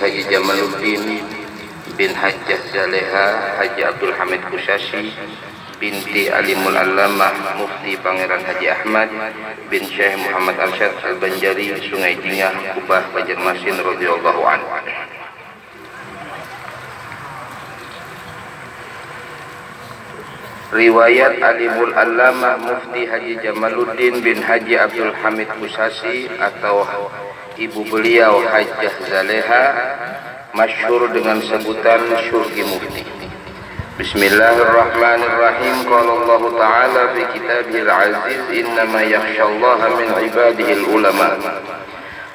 Haji Jamaluddin bin Hajjah Zaleha Haji Abdul Hamid Kushashi binti Alimul Allamah Mufti Pangeran Haji Ahmad bin Syekh Muhammad Arsyad Al-Banjari Sungai Jingah Kubah Banjarmasin radhiyallahu anhu. Riwayat Alimul Allamah Mufti Haji Jamaluddin bin Haji Abdul Hamid Kushashi atau ibu beliau Hajjah Zaleha masyhur dengan sebutan Syurgi Mufti. Bismillahirrahmanirrahim. Qala Allah Ta'ala fi kitabihil aziz innama yakhshallaha min ibadihil ulama.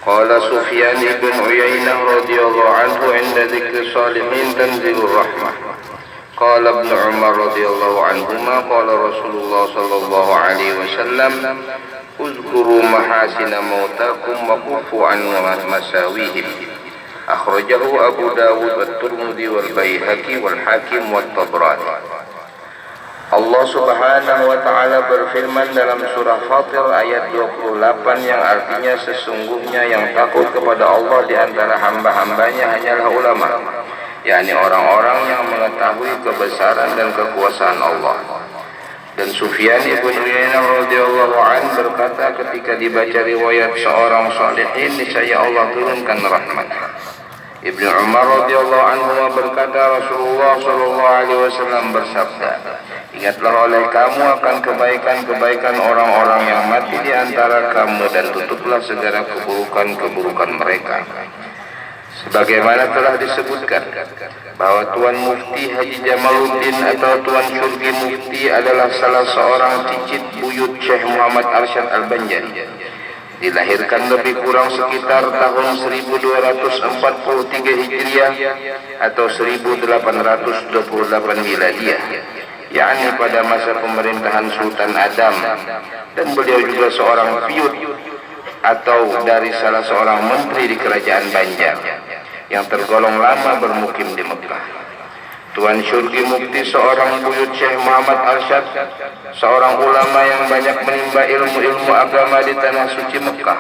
Qala Sufyan bin Uyainah radhiyallahu anhu inda dzikri shalihin tanzilur rahmah. Qala Ibnu Umar radhiyallahu anhuma qala Rasulullah sallallahu alaihi wasallam uzkuru mahasina mautakum wa kufu an masawihim. Akhrajahu Abu Dawud wat-Tirmidzi wal Baihaqi wal Hakim wat Tabrani. Allah Subhanahu wa taala berfirman dalam surah Fatir ayat 28 yang artinya sesungguhnya yang takut kepada Allah di antara hamba-hambanya hanyalah ulama, yakni orang-orang yang mengetahui kebesaran dan kekuasaan Allah. Dan Sufyan ibn Uyainah radhiyallahu anhu berkata ketika dibaca riwayat seorang salihin niscaya Allah turunkan rahmat. Ibnu Umar radhiyallahu anhu berkata Rasulullah sallallahu alaihi wasallam bersabda, ingatlah oleh kamu akan kebaikan-kebaikan orang-orang yang mati di antara kamu dan tutuplah segala keburukan-keburukan mereka. Sebagaimana telah disebutkan bahwa Tuan Mufti Haji Jamaluddin atau Tuan Syurgi Mufti adalah salah seorang cicit buyut Syekh Muhammad Arsyad Al-Banjari. Dilahirkan lebih kurang sekitar tahun 1243 Hijriah atau 1828 Miladiyah, yakni pada masa pemerintahan Sultan Adam, dan beliau juga seorang piyut atau dari salah seorang menteri di kerajaan Banjar yang tergolong lama bermukim di Mekah. Tuan Syurgi Mufti seorang buyut Syekh Muhammad Arsyad, seorang ulama yang banyak menimba ilmu-ilmu agama di tanah suci Mekah.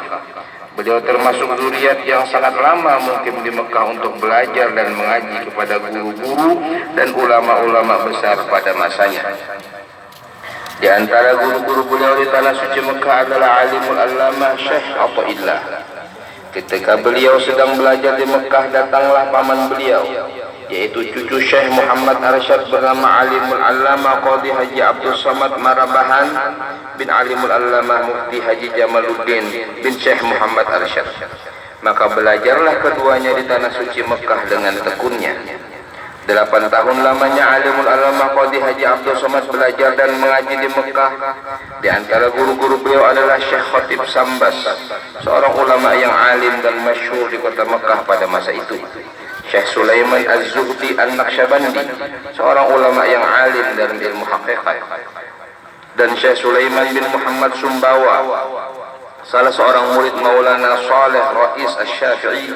Beliau termasuk zuriat yang sangat lama mukim di Mekah untuk belajar dan mengaji kepada guru-guru dan ulama-ulama besar pada masanya. Di antara guru-guru beliau di tanah suci Mekah adalah Alimul Allamah Syekh Athaillah. Ketika beliau sedang belajar di Mekah, datanglah paman beliau, yaitu cucu Syekh Muhammad Arsyad bernama Alimul Allamah Qadhi Haji Abdul Samad Marabahan bin Alimul Allamah Mufti Haji Jamaluddin bin Syekh Muhammad Arsyad. Maka belajarlah keduanya di tanah suci Mekah dengan tekunnya. 8 tahun lamanya Alimul Allamah Qadhi Haji Abdul Samad belajar dan mengaji di Mekah. Di antara guru-guru beliau adalah Syekh Khatib Sambas, seorang ulama yang alim dan masyhur di kota Mekah pada masa itu. Syekh Sulaiman Az-Zuhdi An-Naqsyabandi, seorang ulama yang alim dan ilmu hakikat. Dan Syekh Sulaiman bin Muhammad Sumbawa, salah seorang murid Maulana Saleh Rais Asy-Syafi'i.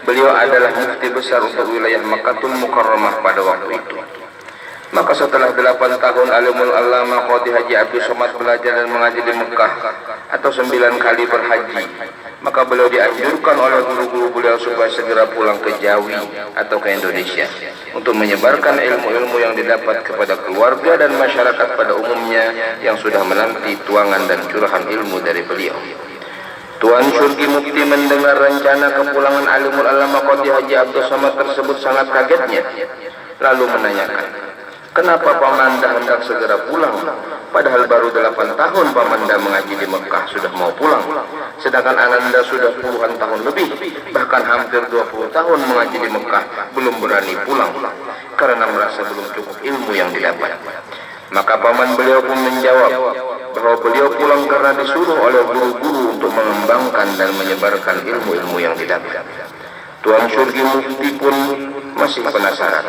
Beliau adalah mufti besar untuk wilayah Makkahul Mukarramah pada waktu itu. Maka setelah 8 tahun Alimul Allamah Qadhi Haji Abdul Samad belajar dan mengaji di Mekah atau 9 kali berhaji, maka beliau dianjurkan oleh guru-guru beliau supaya segera pulang ke Jawi atau ke Indonesia untuk menyebarkan ilmu-ilmu yang didapat kepada keluarga dan masyarakat pada umumnya yang sudah menanti tuangan dan curahan ilmu dari beliau. Tuan Syurgi Mufti mendengar rencana kepulangan Alimul Allamah Qadhi Haji Abdul Samad tersebut sangat kagetnya, lalu menanyakan, kenapa Pamanda hendak segera pulang? Padahal baru 8 tahun Pamanda mengaji di Mekah sudah mau pulang, sedangkan Ananda sudah puluhan tahun lebih, bahkan hampir 20 tahun mengaji di Mekah belum berani pulang karena merasa belum cukup ilmu yang didapat. Maka paman beliau pun menjawab bahwa beliau pulang karena disuruh oleh guru-guru untuk mengembangkan dan menyebarkan ilmu-ilmu yang didapat. Tuan Syurgi Mufti pun masih penasaran.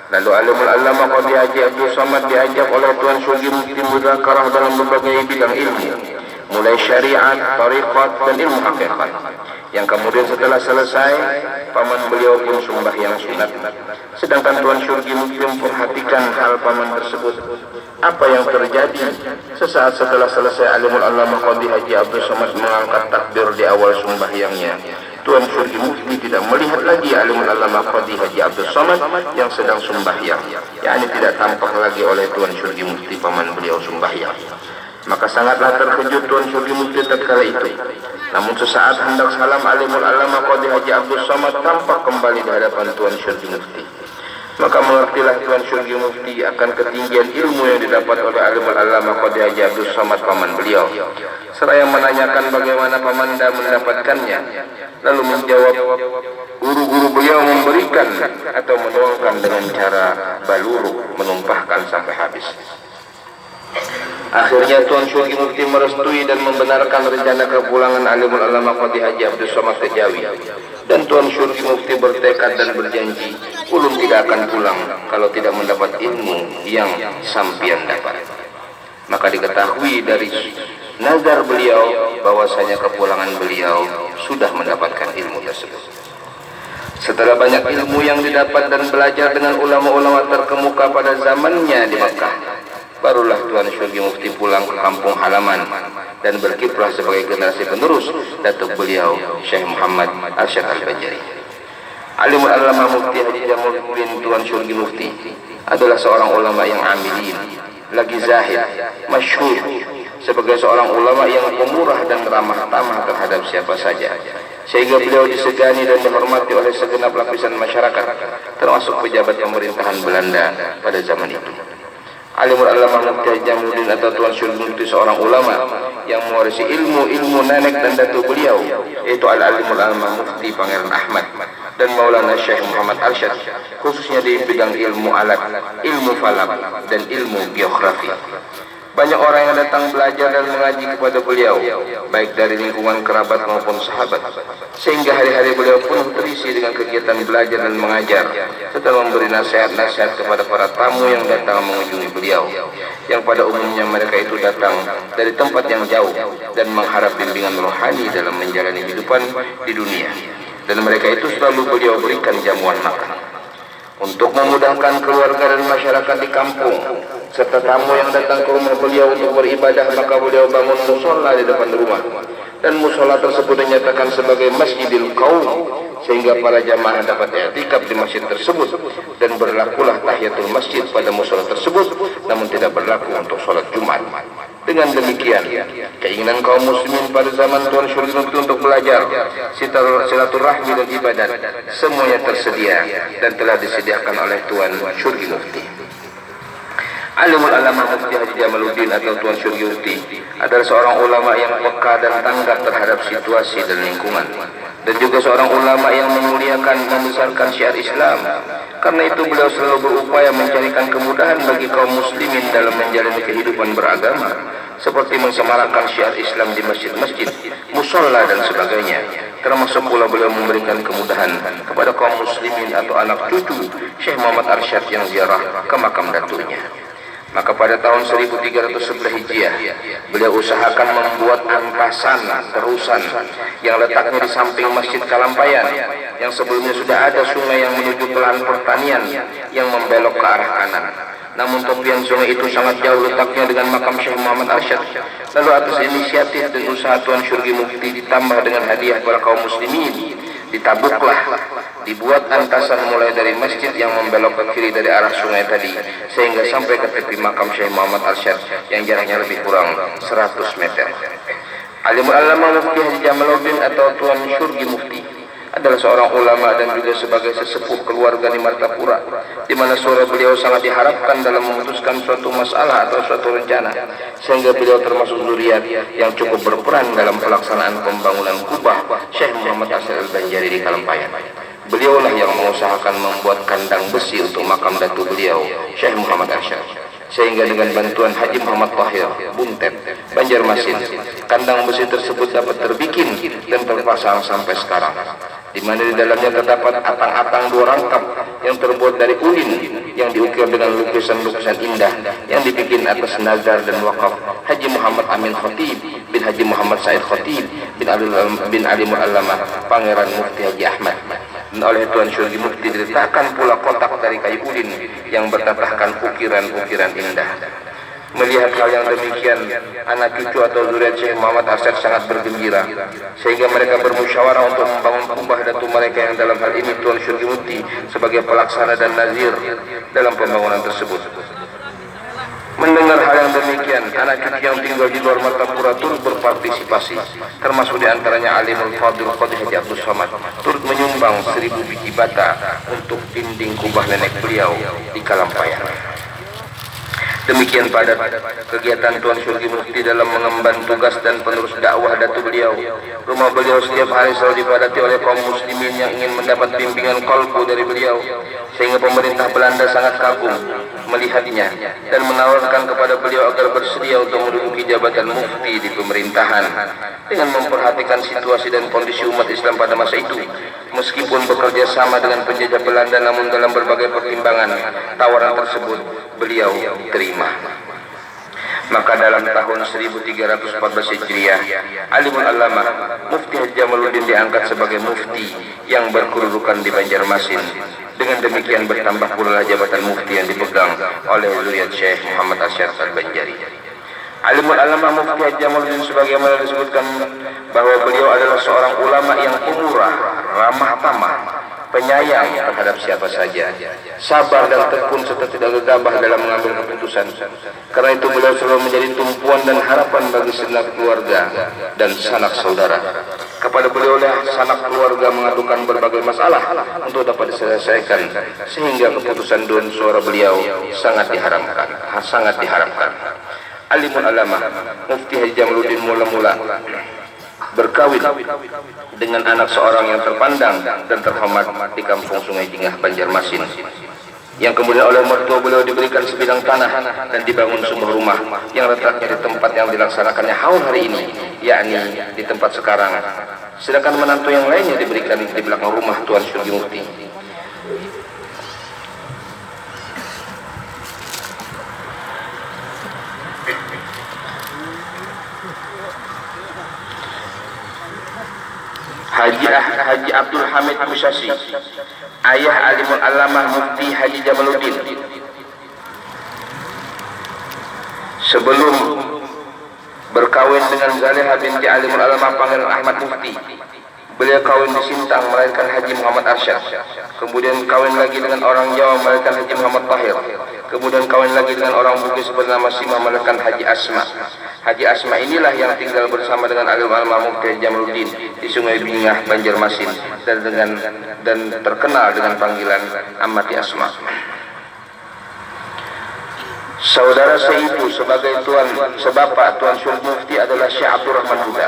Lalu Alimul Allamah Qadhi Haji Abdul Samad diajak oleh Tuan Syurgi Mufti mudzakarah dalam berbagai bidang ilmu, mulai syariat, tariqat, dan ilmu hakikat. Yang kemudian setelah selesai, paman beliau pun sembahyang sunat. Sedangkan Tuan Syurgi Mufti memperhatikan hal paman tersebut. Apa yang terjadi? Sesaat setelah selesai Alimul Allamah Qadhi Haji Abdul Samad mengangkat takbir di awal sembahyangnya. Tuan Syurgi Mufti tidak melihat lagi alimul alama Qadhi Haji Abdul Somad yang sedang sembahyang, yakni tidak tampak lagi oleh Tuan Syurgi Mufti paman beliau sembahyang. Maka sangatlah terkejut Tuan Syurgi Mufti tatkala itu. Namun sesaat hendak salam, alimul alama Qadhi Haji Abdul Somad tampak kembali di hadapan Tuan Syurgi Mufti. Maka mengertilah Tuan Syurgi Mufti akan ketinggian ilmu yang didapat oleh alimul alama Qadhi Haji Abdul Somad paman beliau. Seraya menanyakan bagaimana pamanda mendapatkannya, lalu menjawab, guru-guru beliau memberikan atau menuangkan dengan cara baluru, menumpahkan sampai habis. Akhirnya Tuan Syurgi Mufti merestui dan membenarkan rencana kepulangan alimul alama Qadhi Haji Abdul Somad ke Jawi. Dan Tuan Syurgi Mufti bertekad dan berjanji, ulun tidak akan pulang kalau tidak mendapat ilmu yang sampian dapat. Maka diketahui dari nazar beliau bahwasanya kepulangan beliau sudah mendapatkan ilmu tersebut. Setelah banyak ilmu yang didapat dan belajar dengan ulama-ulama terkemuka pada zamannya di Makkah, barulah Tuan Syurgi Mufti pulang ke kampung halaman dan berkiprah sebagai generasi penerus datuk beliau Syekh Muhammad Arsyad Al-Banjari. Alimul alama Mufti Haji Jamaluddin Tuan Syurgi Mufti adalah seorang ulama yang amilin, lagi zahid, masyhur sebagai seorang ulama yang pemurah dan ramah tamah terhadap siapa saja, sehingga beliau disegani dan dihormati oleh segenap lapisan masyarakat, termasuk pejabat pemerintahan Belanda pada zaman itu. Alimul alama Mufti Haji Jamaluddin atau Tuan Syurgi Mufti seorang ulama yang mewarisi ilmu nenek dan datuk beliau, yaitu al-alimul alama Mufti Pangeran Ahmad dan Maulana Syekh Muhammad Arsyad, khususnya di bidang ilmu alat, ilmu falak dan ilmu geografi. Banyak orang yang datang belajar dan mengaji kepada beliau, baik dari lingkungan kerabat maupun sahabat, sehingga hari-hari beliau penuh terisi dengan kegiatan belajar dan mengajar, serta memberi nasihat-nasihat kepada para tamu yang datang mengunjungi beliau, yang pada umumnya mereka itu datang dari tempat yang jauh dan mengharap bimbingan rohani dalam menjalani kehidupan di dunia, dan mereka itu selalu beliau berikan jamuan makan. Untuk memudahkan keluarga dan masyarakat di kampung serta tamu yang datang ke rumah beliau untuk beribadah, maka beliau bangun musola di depan rumah, dan musola tersebut dinyatakan sebagai Masjidil Qaum, sehingga para jamaah dapat i'tikaf di masjid tersebut, dan berlakulah tahiyatul masjid pada musola tersebut, namun tidak berlaku untuk sholat Jumat. Dengan demikian, keinginan kaum muslimin pada zaman Tuan Syurgi Mufti untuk belajar, silaturahmi dan ibadat, semuanya tersedia dan telah disediakan oleh Tuan Syurgi Mufti. Alimul alama Mufti Haji Jamaluddin atau Tuan Syurgi Mufti adalah seorang ulama yang peka dan tanggap terhadap situasi dan lingkungan, dan juga seorang ulama yang memuliakan membesarkan syiar Islam. Karena itu beliau selalu berupaya mencarikan kemudahan bagi kaum muslimin dalam menjalani kehidupan beragama, seperti mensemarakan syiar Islam di masjid-masjid, musola dan sebagainya. Termasuk pula beliau memberikan kemudahan kepada kaum muslimin atau anak cucu Syekh Muhammad Arsyad yang ziarah ke makam datunya. Maka pada tahun 1311 Hijriah, beliau usahakan membuat antasan terusan yang letaknya di samping Masjid Kalampayan, yang sebelumnya sudah ada sungai yang menuju ke lahan pertanian yang membelok ke arah kanan. Namun tepian sungai itu sangat jauh letaknya dengan makam Syekh Muhammad Arsyad. Lalu atas inisiatif dan usaha Tuan Syurgi Mufti ditambah dengan hadiah para kaum muslimin, ditabuklah, dibuat antasan mulai dari masjid yang membelok ke kiri dari arah sungai tadi, sehingga sampai ke tepi makam Syekh Muhammad Arsyad yang jaraknya lebih kurang 100 meter. Alimul alama Mufti Haji Jamaluddin atau Tuan Syurgi Mufti adalah seorang ulama dan juga sebagai sesepuh keluarga di Martapura, di mana suara beliau sangat diharapkan dalam memutuskan suatu masalah atau suatu rencana, sehingga beliau termasuk zuriat yang cukup berperan dalam pelaksanaan pembangunan kubah Syekh Muhammad Arsyad Al-Banjari di Kalampayan. Beliaulah yang mengusahakan membuat kandang besi untuk makam datu beliau Syekh Muhammad Arsyad, sehingga dengan bantuan Haji Muhammad Tahir Buntet Banjarmasin, kandang besi tersebut dapat terbikin dan terpasang sampai sekarang, di mana di dalamnya terdapat atang-atang 2 rangkap yang terbuat dari ulin yang diukir dengan lukisan-lukisan indah yang dibikin atas nazar dan wakaf Haji Muhammad Amin Khatib bin Haji Muhammad Said Khatib bin Alimul Alama Pangeran Mufti Haji Ahmad. Dan oleh Tuan Syurgi Mufti diletakkan pula kotak dari kayu ulin yang bertatahkan ukiran-ukiran indah. Melihat hal yang demikian, anak cucu atau zuriat Syekh Muhammad Arsyad sangat bergembira, sehingga mereka bermusyawarah untuk membangun kubah datu mereka yang dalam hal ini Tuan Syurgi Mufti sebagai pelaksana dan nazir dalam pembangunan tersebut. Mendengar hal yang demikian, anak cucu yang tinggal di luar Martapura turut berpartisipasi, termasuk diantaranya Alimul Fadil Qadhi Haji Abdul Somad, turut menyumbang 1000 biji bata untuk dinding kubah nenek beliau di Kalampayan. Demikian padat kegiatan Tuan Syurgi Mufti dalam mengemban tugas dan penerus dakwah datu beliau. Rumah beliau setiap hari selalu dipadati oleh kaum muslimin yang ingin mendapat bimbingan qalbu dari beliau, sehingga pemerintah Belanda sangat kagum melihatnya dan menawarkan kepada beliau agar bersedia untuk menduduki jabatan mufti di pemerintahan. Dengan memperhatikan situasi dan kondisi umat Islam pada masa itu, meskipun bekerja sama dengan penjajah Belanda, namun dalam berbagai pertimbangan tawaran tersebut beliau terima. Maka dalam tahun 1314 Hijriah, Alimul Allamah Mufti Haji Jamaluddin diangkat sebagai mufti yang berkedudukan di Banjarmasin. Dengan demikian bertambah pula jabatan mufti yang dipegang oleh zuriat Syekh Muhammad Arsyad Al-Banjari. Alimul Allamah Mufti Haji Jamaluddin sebagaimana disebutkan bahwa beliau adalah seorang ulama yang pemurah, ramah tamah, penyayang terhadap siapa saja, sabar dan tekun serta tidak gegabah dalam mengambil keputusan. Karena itu beliau selalu menjadi tumpuan dan harapan bagi segenap keluarga dan sanak saudara. Kepada beliau lah sanak keluarga mengadukan berbagai masalah untuk dapat diselesaikan, sehingga keputusan dan suara beliau sangat diharapkan. Alimul Allamah Mufti Haji Jamaluddin mula-mula berkawin dengan anak seorang yang terpandang dan terhormat di kampung Sungai Jingah, Banjarmasin, yang kemudian oleh mertua beliau diberikan sebidang tanah dan dibangun sebuah rumah yang letaknya di tempat yang dilaksanakannya haul hari ini, yakni di tempat sekarang. Sedangkan menantu yang lainnya diberikan di belakang rumah Tuan Syurgi Mufti. Haji Abdul Hamid Musyasi, ayah Alimul Allamah Mufti Haji Jamaluddin, sebelum berkawin dengan Zaleha binti Alimul Allamah Pangeran Ahmad Mufti, beliau kawin di Sintang melahirkan Haji Muhammad Arsyad. Kemudian kawin lagi dengan orang Jawa melahirkan Haji Muhammad Tahir. Kemudian kawin lagi dengan orang Bugis bernama Sima melahirkan Haji Asma. Haji Asma inilah yang tinggal bersama dengan Alimul Allamah Mufti Jamaluddin di Sungai Bingah, Banjarmasin, dan terkenal dengan panggilan Amati Asma. Saudara seibu sebagai sebapak Tuan Syurgi Mufti adalah Syekh Abdurrahman Huda.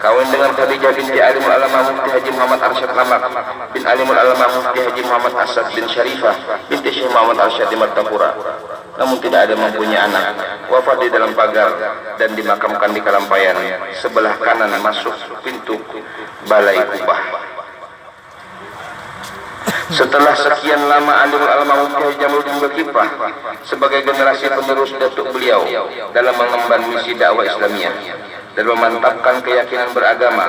Kawin dengan Khadijah binti Alimul Allamah Mufti Haji Muhammad Arsyad Lamak bin Alimul Allamah Mufti Haji Muhammad Asad bin Syarifah binti Syekh Muhammad Arsyad di Martapura. Namun tidak ada mempunyai anak. Wafat di dalam pagar dan dimakamkan di Kalampayan, sebelah kanan masuk pintu balai kubah. Setelah sekian lama Alimul Allamah Mufti Haji Jamaluddin berkiprah sebagai generasi penerus datuk beliau dalam mengemban misi dakwah Islamiyah dan memantapkan keyakinan beragama,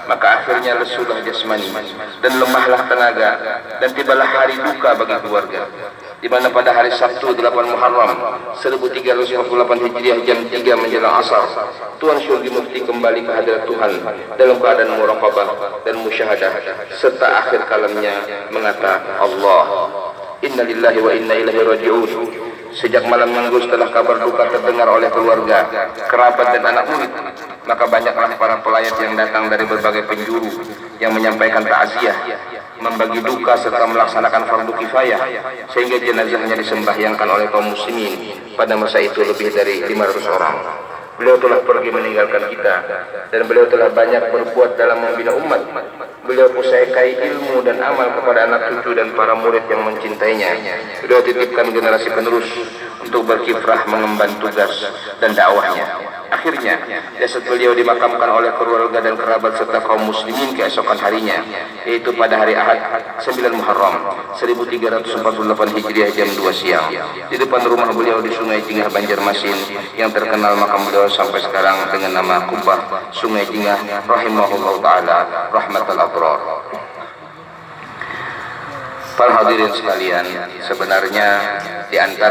maka akhirnya lesulah jasmani dan lemahlah tenaga, dan tibalah hari duka bagi keluarga, di mana pada hari Sabtu 8 Muharram 1358 Hijriah jam 3 menjelang asar, Tuan Syurgi Mufti kembali ke hadirat Tuhan dalam keadaan muraqabah dan musyahadah, serta akhir kalamnya mengata Allah, Inna lillahi wa inna ilaihi raji'un. Sejak malam minggu setelah kabar duka terdengar oleh keluarga, kerabat dan anak murid, maka banyaklah para pelayat yang datang dari berbagai penjuru yang menyampaikan takziah, membagi duka serta melaksanakan fardu kifayah, sehingga jenazahnya disembahyangkan oleh kaum muslimin. Pada masa itu lebih dari 500 orang. Beliau telah pergi meninggalkan kita, dan beliau telah banyak berbuat dalam membina umat. Beliau pusaikai ilmu dan amal kepada anak cucu dan para murid yang mencintainya. Beliau titipkan generasi penerus untuk berkiprah mengemban tugas dan dakwahnya. Akhirnya jasad beliau dimakamkan oleh keluarga dan kerabat serta kaum muslimin keesokan harinya, yaitu pada hari Ahad 9 Muharram 1348 Hijriah jam 2 siang di depan rumah beliau di Sungai Jingah, Banjarmasin, yang terkenal makam beliau sampai sekarang dengan nama Kubah Sungai Jingah rahimahullah taala rahmatal abrar. Para hadirin sekalian, sebenarnya di antara